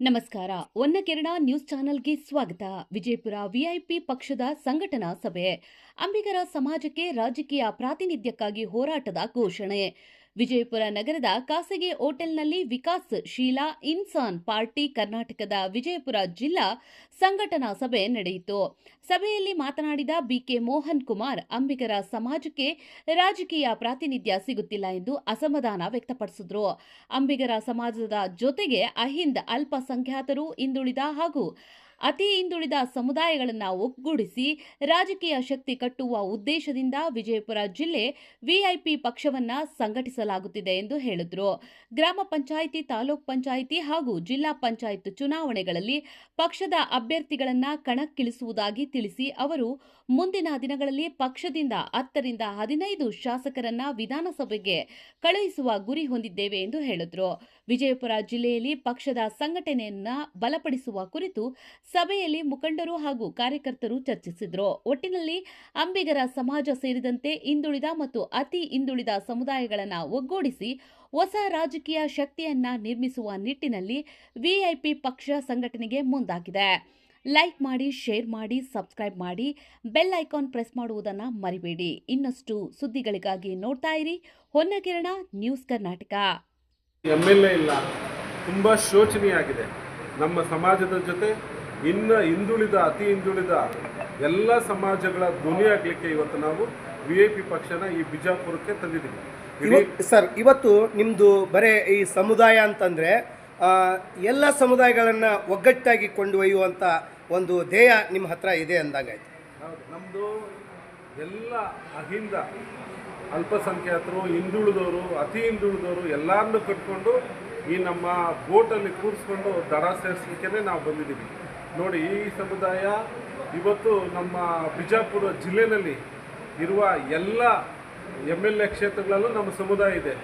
ನಮಸ್ಕಾರ. ಒನ್ನಕೆರಡ ನ್ಯೂಸ್ ಚಾನೆಲ್ಗೆ ಸ್ವಾಗತ. ವಿಜಯಪುರ ವಿಐಪಿ ಪಕ್ಷದ ಸಂಘಟನಾ ಸಭೆ. ಅಂಬಿಗರ ಸಮಾಜಕ್ಕೆ ರಾಜಕೀಯ ಪ್ರಾತಿನಿಧ್ಯಕ್ಕಾಗಿ ಹೋರಾಟದ ಘೋಷಣೆ. ವಿಜಯಪುರ ನಗರದ ಖಾಸಗಿ ಹೋಟೆಲ್ನಲ್ಲಿ ವಿಕಾಸ್ ಶೀಲಾ ಇನ್ಸಾನ್ ಪಾರ್ಟಿ ಕರ್ನಾಟಕದ ವಿಜಯಪುರ ಜಿಲ್ಲಾ ಸಂಘಟನಾ ಸಭೆ ನಡೆಯಿತು. ಸಭೆಯಲ್ಲಿ ಮಾತನಾಡಿದ ಬಿಕೆ ಮೋಹನ್ ಕುಮಾರ್, ಅಂಬಿಗರ ಸಮಾಜಕ್ಕೆ ರಾಜಕೀಯ ಪ್ರಾತಿನಿಧ್ಯ ಸಿಗುತ್ತಿಲ್ಲ ಎಂದು ಅಸಮಾಧಾನ ವ್ಯಕ್ತಪಡಿಸಿದರು. ಅಂಬಿಗರ ಸಮಾಜದ ಜೊತೆಗೆ ಅಹಿಂದ್, ಅಲ್ಪಸಂಖ್ಯಾತರು, ಹಿಂದುಳಿದ ಹಾಗೂ ಅತಿ ಹಿಂದುಳಿದ ಸಮುದಾಯಗಳನ್ನು ಒಗ್ಗೂಡಿಸಿ ರಾಜಕೀಯ ಶಕ್ತಿ ಕಟ್ಟುವ ಉದ್ದೇಶದಿಂದ ವಿಜಯಪುರ ಜಿಲ್ಲೆ ವಿಐಪಿ ಪಕ್ಷವನ್ನು ಸಂಘಟಿಸಲಾಗುತ್ತಿದೆ ಎಂದು ಹೇಳಿದರು. ಗ್ರಾಮ ಪಂಚಾಯಿತಿ, ತಾಲೂಕ್ ಪಂಚಾಯಿತಿ ಹಾಗೂ ಜಿಲ್ಲಾ ಪಂಚಾಯತ್ ಚುನಾವಣೆಗಳಲ್ಲಿ ಪಕ್ಷದ ಅಭ್ಯರ್ಥಿಗಳನ್ನು ಕಣಕ್ಕಿಳಿಸುವುದಾಗಿ ತಿಳಿಸಿ ಅವರು ಮುಂದಿನ ದಿನಗಳಲ್ಲಿ ಪಕ್ಷದಿಂದ 10 ರಿಂದ 15 ಶಾಸಕರನ್ನ ವಿಧಾನಸಭೆಗೆ ಕಳುಹಿಸುವ ಗುರಿ ಹೊಂದಿದ್ದೇವೆ ಎಂದು ಹೇಳಿದರು. ವಿಜಯಪುರ ಜಿಲ್ಲೆಯಲ್ಲಿ ಪಕ್ಷದ ಸಂಘಟನೆಯನ್ನ ಬಲಪಡಿಸುವ ಕುರಿತು ಸಭೆಯಲ್ಲಿ ಮುಖಂಡರು ಹಾಗೂ ಕಾರ್ಯಕರ್ತರು ಚರ್ಚಿಸಿದರು. ಒಟ್ಟಿನಲ್ಲಿ ಅಂಬಿಗರ ಸಮಾಜ ಸೇರಿದಂತೆ ಹಿಂದುಳಿದ ಮತ್ತು ಅತಿ ಹಿಂದುಳಿದ ಸಮುದಾಯಗಳನ್ನು ಒಗ್ಗೂಡಿಸಿ ಹೊಸ ರಾಜಕೀಯ ಶಕ್ತಿಯನ್ನ ನಿರ್ಮಿಸುವ ನಿಟ್ಟಿನಲ್ಲಿ ವಿಐಪಿ ಪಕ್ಷ ಸಂಘಟನೆಗೆ ಮುಂದಾಗಿದೆ. ಲೈಕ್ ಮಾಡಿ, ಶೇರ್ ಮಾಡಿ, ಸಬ್ಸ್ಕ್ರೈಬ್ ಮಾಡಿ, ಬೆಲ್ ಐಕಾನ್ ಪ್ರೆಸ್ ಮಾಡುವುದನ್ನು ಮರಿಬೇಡಿ. ಇನ್ನಷ್ಟು ಸುದ್ದಿಗಳಿಗಾಗಿ ನೋಡ್ತಾ ಇರಿ ಹೊನ್ನಕಿರಣ ನ್ಯೂಸ್ ಕರ್ನಾಟಕ. ಎಂಎಲ್ಎ ಇಲ್ಲ, ತುಂಬ ಶೋಚನೀಯಾಗಿದೆ. ನಮ್ಮ ಸಮಾಜದ ಜೊತೆ ಹಿಂದುಳಿದ, ಅತಿ ಹಿಂದುಳಿದ ಎಲ್ಲ ಸಮಾಜಗಳ ಧ್ವನಿಯಾಗಲಿಕ್ಕೆ ಇವತ್ತು ನಾವು ವಿಐಪಿ ಪಕ್ಷನ ಈ ಬಿಜಾಪುರಕ್ಕೆ ತಂದಿದ್ದೀವಿ. ಸರ್, ಇವತ್ತು ನಿಮ್ಮದು ಬರೇ ಈ ಸಮುದಾಯ ಅಂತಂದರೆ ಎಲ್ಲ ಸಮುದಾಯಗಳನ್ನು ಒಗ್ಗಟ್ಟಾಗಿ ಕೊಂಡೊಯ್ಯುವಂಥ ಒಂದು ಧ್ಯೇಯ ನಿಮ್ಮ ಹತ್ರ ಇದೆ ಅಂದಾಗಾಯ್ತು. ಹೌದು, ನಮ್ಮದು ಎಲ್ಲ ಅಹಿಂದ, ಅಲ್ಪಸಂಖ್ಯಾತರು, ಹಿಂದುಳಿದವರು, ಅತಿ ಹಿಂದುಳಿದವರು ಎಲ್ಲರನ್ನೂ ಕಟ್ಕೊಂಡು ಈ ನಮ್ಮ ಬೋಟಲ್ಲಿ ಕೂರಿಸ್ಕೊಂಡು ದಡ ಸೇರಿಸಲಿಕ್ಕೆ ನಾವು ಬಂದಿದ್ದೀವಿ. ನೋಡಿ, ಈ ಸಮುದಾಯ ಇವತ್ತು ನಮ್ಮ ಬಿಜಾಪುರ ಜಿಲ್ಲೆಯಲ್ಲಿ ಇರುವ ಎಲ್ಲ MLA ಕ್ಷೇತ್ರಗಳಲ್ಲೂ ನಮ್ಮ ಸಮುದಾಯ ಇದೆ.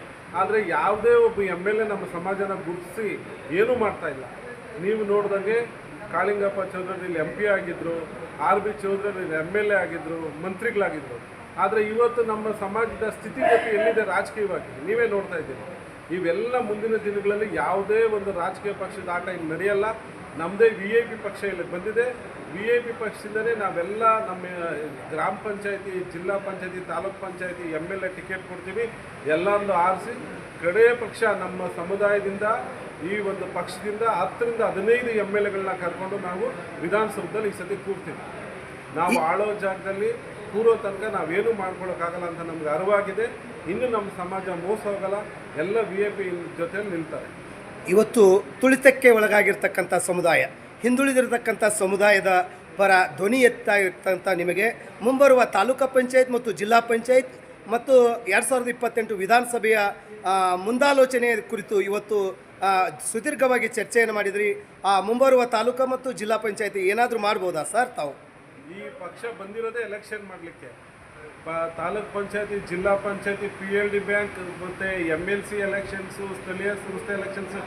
ಆದರೆ ಯಾವುದೇ ಒಬ್ಬ MLA ನಮ್ಮ ಸಮಾಜನ ಗುರುತಿಸಿ ಏನೂ ಮಾಡ್ತಾ ಇಲ್ಲ. ನೀವು ನೋಡಿದಂಗೆ ಕಾಳಿಂಗಪ್ಪ ಚೌಧರಿ MP ಆಗಿದ್ದರು, RB ಚೌಧರಿ MLA ಆಗಿದ್ದರು, ಮಂತ್ರಿಗಳಾಗಿದ್ದರು. ಆದರೆ ಇವತ್ತು ನಮ್ಮ ಸಮಾಜದ ಸ್ಥಿತಿಗತಿ ಎಲ್ಲಿದೆ ರಾಜಕೀಯವಾಗಿ ನೀವೇ ನೋಡ್ತಾ ಇದ್ದೀರಿ. ಇವೆಲ್ಲ ಮುಂದಿನ ದಿನಗಳಲ್ಲಿ ಯಾವುದೇ ಒಂದು ರಾಜಕೀಯ ಪಕ್ಷದ ಆಟ ಇಲ್ಲಿ ನಡೆಯಲ್ಲ. ನಮ್ಮದೇ VIP ಪಕ್ಷ ಇಲ್ಲಿ ಬಂದಿದೆ. VIP ಪಕ್ಷದಿಂದಲೇ ನಾವೆಲ್ಲ ನಮ್ಮ ಗ್ರಾಮ ಪಂಚಾಯತಿ, ಜಿಲ್ಲಾ ಪಂಚಾಯತಿ, ತಾಲೂಕ್ ಪಂಚಾಯತಿ MLA ಟಿಕೆಟ್ ಕೊಡ್ತೀವಿ. ಎಲ್ಲರನ್ನು ಆರಿಸಿ ಕಡೆಯ ಪಕ್ಷ ನಮ್ಮ ಸಮುದಾಯದಿಂದ ಈ ಒಂದು ಪಕ್ಷದಿಂದ 10 ರಿಂದ 15 MLAಗಳನ್ನ ಕರ್ಕೊಂಡು ನಾವು ವಿಧಾನಸೌಧದಲ್ಲಿ ಈ ಸತಿ ಕೂರ್ತೀವಿ. ನಾವು ಆಳೋ ಜಾಗದಲ್ಲಿ ಕೂರೋ ತನಕ ನಾವೇನು ಮಾಡ್ಕೊಳ್ಳೋಕ್ಕಾಗಲ್ಲ ಅಂತ ನಮ್ಗೆ ಅರಿವಾಗಿದೆ. ಇನ್ನು ನಮ್ಮ ಸಮಾಜ ಮೋಸ ಹೋಗಲ್ಲ, ಎಲ್ಲ VIP ಜೊತೆಯಲ್ಲಿ ನಿಲ್ತಾರೆ. ಇವತ್ತು ತುಳಿತಕ್ಕೆ ಒಳಗಾಗಿರ್ತಕ್ಕಂಥ ಸಮುದಾಯ, ಹಿಂದುಳಿದಿರತಕ್ಕಂಥ ಸಮುದಾಯದ ಪರ ಧ್ವನಿ ಎತ್ತಾಗಿರ್ತಂಥ ನಿಮಗೆ ಮುಂಬರುವ ತಾಲೂಕು ಪಂಚಾಯತ್ ಮತ್ತು ಜಿಲ್ಲಾ ಪಂಚಾಯತ್ ಮತ್ತು 2028 ವಿಧಾನಸಭೆಯ ಮುಂದಾಲೋಚನೆ ಕುರಿತು ಇವತ್ತು ಸುದೀರ್ಘವಾಗಿ ಚರ್ಚೆಯನ್ನು ಮಾಡಿದ್ರಿ. ಮುಂಬರುವ ತಾಲೂಕು ಮತ್ತು ಜಿಲ್ಲಾ ಪಂಚಾಯತಿ ಏನಾದರೂ ಮಾಡ್ಬೋದಾ ಸರ್ ತಾವು? ಈ ಪಕ್ಷ ಬಂದಿರೋದೇ ಎಲೆಕ್ಷನ್ ಮಾಡಲಿಕ್ಕೆ. ತಾಲೂಕ್ ಪಂಚಾಯತಿ, ಜಿಲ್ಲಾ ಪಂಚಾಯತಿ, PLD ಬ್ಯಾಂಕ್ ಮತ್ತು MLC ಎಲೆಕ್ಷನ್ಸು, ಸ್ಥಳೀಯ ಸಂಸ್ಥೆ ಎಲೆಕ್ಷನ್ಸು,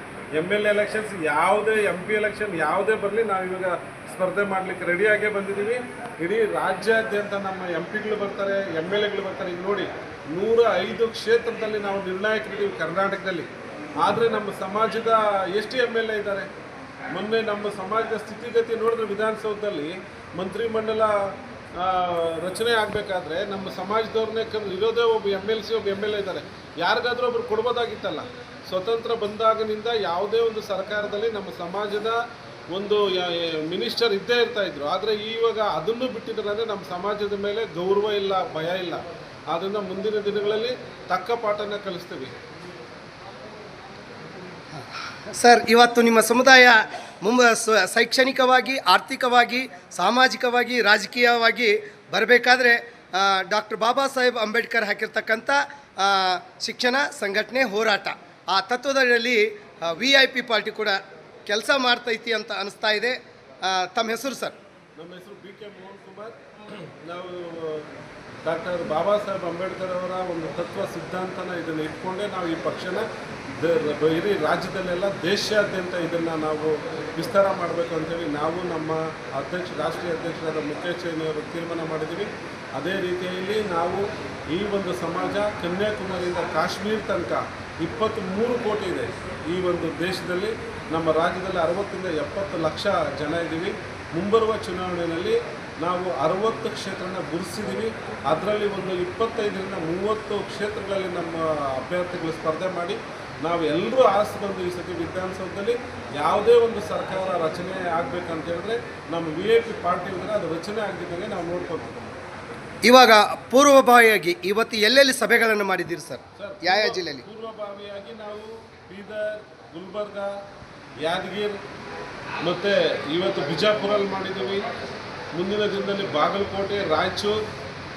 MLA ಎಲೆಕ್ಷನ್ಸ್, ಯಾವುದೇ MP ಎಲೆಕ್ಷನ್ ಯಾವುದೇ ಬರಲಿ ನಾವು ಇವಾಗ ಸ್ಪರ್ಧೆ ಮಾಡಲಿಕ್ಕೆ ರೆಡಿಯಾಗೇ ಬಂದಿದ್ದೀವಿ. ಇಡೀ ರಾಜ್ಯಾದ್ಯಂತ ನಮ್ಮ MPಗಳು ಬರ್ತಾರೆ, MLAಗಳು ಬರ್ತಾರೆ. ಈಗ ನೋಡಿ, 105 ಕ್ಷೇತ್ರದಲ್ಲಿ ನಾವು ನಿರ್ಣಾಯಕರಿದ್ದೀವಿ ಕರ್ನಾಟಕದಲ್ಲಿ. ಆದರೆ ನಮ್ಮ ಸಮಾಜದ ಎಷ್ಟು MLA ಇದ್ದಾರೆ? ಮೊನ್ನೆ ನಮ್ಮ ಸಮಾಜದ ಸ್ಥಿತಿಗತಿ ನೋಡಿದ್ರೆ ವಿಧಾನಸೌಧದಲ್ಲಿ ಮಂತ್ರಿಮಂಡಲ ರಚನೆ ಆಗಬೇಕಾದ್ರೆ ನಮ್ಮ ಸಮಾಜದವ್ರನ್ನೇ ಇರೋದೇ ಒಬ್ಬ MLC, ಒಬ್ಬ MLA ಇದ್ದಾರೆ. ಯಾರಿಗಾದ್ರೂ ಒಬ್ರು ಕೊಡ್ಬೋದಾಗಿತ್ತಲ್ಲ. ಸ್ವತಂತ್ರ ಬಂದಾಗನಿಂದ ಯಾವುದೇ ಒಂದು ಸರ್ಕಾರದಲ್ಲಿ ನಮ್ಮ ಸಮಾಜದ ಒಂದು ಮಿನಿಸ್ಟರ್ ಇದ್ದೇ ಇರ್ತಾಯಿದ್ರು. ಆದರೆ ಇವಾಗ ಅದನ್ನು ಬಿಟ್ಟಿದ್ದಾರೆ. ಅಂದರೆ ನಮ್ಮ ಸಮಾಜದ ಮೇಲೆ ಗೌರವ ಇಲ್ಲ, ಭಯ ಇಲ್ಲ. ಆದ್ದರಿಂದ ಮುಂದಿನ ದಿನಗಳಲ್ಲಿ ತಕ್ಕ ಪಾಠನ ಕಲಿಸ್ತೀವಿ. ಸರ್, ಇವತ್ತು ನಿಮ್ಮ ಸಮುದಾಯ ಶೈಕ್ಷಣಿಕವಾಗಿ, ಆರ್ಥಿಕವಾಗಿ, ಸಾಮಾಜಿಕವಾಗಿ, ರಾಜಕೀಯವಾಗಿ ಬರಬೇಕಾದ್ರೆ ಡಾಕ್ಟರ್ ಬಾಬಾ ಸಾಹೇಬ್ ಅಂಬೇಡ್ಕರ್ ಹಾಕಿರ್ತಕ್ಕಂಥ ಶಿಕ್ಷಣ, ಸಂಘಟನೆ, ಹೋರಾಟ ಆ ತತ್ವದಲ್ಲಿ VIP ಪಾರ್ಟಿ ಕೂಡ ಕೆಲಸ ಮಾಡ್ತೈತಿ ಅಂತ ಅನಿಸ್ತಾ ಇದೆ. ತಮ್ಮ ಹೆಸರು ಸರ್? ನಮ್ಮ ಹೆಸರು BK ಮೋಹನ್ ಕುಮಾರ್. ನಾವು ಡಾಕ್ಟರ್ ಬಾಬಾ ಸಾಹೇಬ್ ಅಂಬೇಡ್ಕರ್ ಅವರ ಒಂದು ತತ್ವ ಸಿದ್ಧಾಂತನ ಇದನ್ನು ಇಟ್ಕೊಂಡೇ ನಾವು ಈ ಪಕ್ಷನ ಇಡೀ ರಾಜ್ಯದಲ್ಲೆಲ್ಲ ದೇಶಾದ್ಯಂತ ಇದನ್ನು ನಾವು ವಿಸ್ತಾರ ಮಾಡಬೇಕು ಅಂತೇಳಿ ನಾವು ನಮ್ಮ ರಾಷ್ಟ್ರೀಯ ಅಧ್ಯಕ್ಷರಾದ ಮುಖೇಶ್ ಅವರು ತೀರ್ಮಾನ ಮಾಡಿದ್ದೀವಿ. ಅದೇ ರೀತಿಯಲ್ಲಿ ನಾವು ಈ ಒಂದು ಸಮಾಜ ಕನ್ಯಾಕುಮಾರಿಯಿಂದ ಕಾಶ್ಮೀರ ತನಕ 23 ಕೋಟಿ ಇದೆ. ಈ ಒಂದು ದೇಶದಲ್ಲಿ ನಮ್ಮ ರಾಜ್ಯದಲ್ಲಿ 60ರಿಂದ 70 ಲಕ್ಷ ಜನ ಇದ್ದೀವಿ. ಮುಂಬರುವ ಚುನಾವಣೆಯಲ್ಲಿ ನಾವು 60 ಕ್ಷೇತ್ರನ ಗುರುತಿಸಿದ್ದೀವಿ. ಅದರಲ್ಲಿ ಒಂದು 25ರಿಂದ 30 ಕ್ಷೇತ್ರಗಳಲ್ಲಿ ನಮ್ಮ ಅಭ್ಯರ್ಥಿಗಳು ಸ್ಪರ್ಧೆ ಮಾಡಿ ನಾವು ಎಲ್ಲರೂ ಆಸೆ ಬಂದು ಈ ಸತಿ ವಿಧಾನಸೌಧದಲ್ಲಿ ಯಾವುದೇ ಒಂದು ಸರ್ಕಾರ ರಚನೆ ಆಗಬೇಕಂತ ಹೇಳಿದ್ರೆ ನಮ್ಮ VIP ಪಾರ್ಟಿ ಇದ್ದರೆ ಅದು ರಚನೆ ಆಗದಿದ್ದಂಗೆ ನಾವು ನೋಡ್ಕೊಳ್ತೀವಿ. ಇವಾಗ ಪೂರ್ವಭಾವಿಯಾಗಿ ಇವತ್ತು ಎಲ್ಲೆಲ್ಲಿ ಸಭೆಗಳನ್ನು ಮಾಡಿದ್ದೀರಿ ಸರ್? ಯಾವ ಜಿಲ್ಲೆಯಲ್ಲಿ? ಪೂರ್ವಭಾವಿಯಾಗಿ ನಾವು ಬೀದರ್, ಗುಲ್ಬರ್ಗ, ಯಾದಗಿರಿ ಮತ್ತು ಇವತ್ತು ಬಿಜಾಪುರಲ್ಲಿ ಮಾಡಿದ್ದೀವಿ. ಮುಂದಿನ ದಿನದಲ್ಲಿ ಬಾಗಲಕೋಟೆ, ರಾಯಚೂರು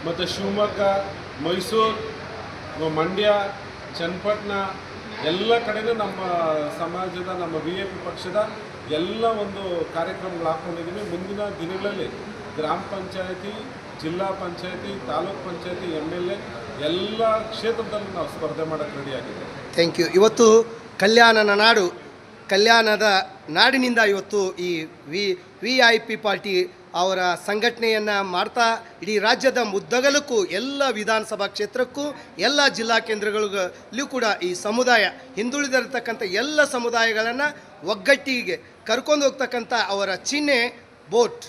ಮತ್ತು ಶಿವಮೊಗ್ಗ, ಮೈಸೂರು, ಮಂಡ್ಯ, ಚನ್ನಪಟ್ಟಣ ಎಲ್ಲ ಕಡೆಯೂ ನಮ್ಮ ಸಮಾಜದ ನಮ್ಮ VIP ಪಕ್ಷದ ಎಲ್ಲ ಒಂದು ಕಾರ್ಯಕ್ರಮಗಳು ಹಾಕ್ಕೊಂಡಿದ್ದೀವಿ. ಮುಂದಿನ ದಿನಗಳಲ್ಲಿ ಗ್ರಾಮ ಪಂಚಾಯತಿ, ಜಿಲ್ಲಾ ಪಂಚಾಯತಿ, ತಾಲೂಕು ಪಂಚಾಯತಿ, MLA ಎಲ್ಲ ಕ್ಷೇತ್ರದಲ್ಲೂ ನಾವು ಸ್ಪರ್ಧೆ ಮಾಡೋಕ್ಕೆ ರೆಡಿಯಾಗಿದ್ದೀವಿ. Thank you. ಇವತ್ತು ಕಲ್ಯಾಣನ ನಾಡು, ಕಲ್ಯಾಣದ ನಾಡಿನಿಂದ ಇವತ್ತು ಈ VIP ಪಾರ್ಟಿ ಅವರ ಸಂಘಟನೆಯನ್ನು ಮಾಡ್ತಾ ಇಡೀ ರಾಜ್ಯದ ಮುದ್ದಗಲಕ್ಕೂ ಎಲ್ಲ ವಿಧಾನಸಭಾ ಕ್ಷೇತ್ರಕ್ಕೂ ಎಲ್ಲ ಜಿಲ್ಲಾ ಕೇಂದ್ರಗಳಿಗೂ ಕೂಡ ಈ ಸಮುದಾಯ ಹಿಂದುಳಿದಿರತಕ್ಕಂಥ ಎಲ್ಲ ಸಮುದಾಯಗಳನ್ನು ಒಗ್ಗಟ್ಟಿಗೆ ಕರ್ಕೊಂಡು ಹೋಗ್ತಕ್ಕಂಥ ಅವರ ಚಿಹ್ನೆ ಬೋಟ್,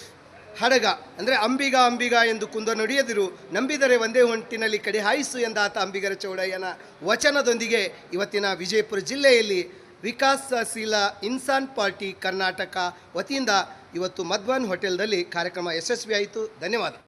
ಹಡಗ ಅಂದರೆ ಅಂಬಿಗ ಎಂದು ಕುಂದ ನುಡಿಯದಿರು, ನಂಬಿದರೆ ಒಂದೇ ಹೊಂಟಿನಲ್ಲಿ ಕಡೆ ಹಾಯಿಸು ಎಂದಾತ ಅಂಬಿಗರ ಚೌಡಯ್ಯನ ವಚನದೊಂದಿಗೆ ಇವತ್ತಿನ ವಿಜಯಪುರ ಜಿಲ್ಲೆಯಲ್ಲಿ ವಿಕಾಸಶೀಲ ಇನ್ಸಾನ್ ಪಾರ್ಟಿ ಕರ್ನಾಟಕ ವತಿಯಿಂದ ಇವತ್ತು ಮಧ್ವಾನ್ ಹೋಟೆಲ್ದಲ್ಲಿ ಕಾರ್ಯಕ್ರಮ ಯಶಸ್ವಿಯಾಯಿತು. ಧನ್ಯವಾದ.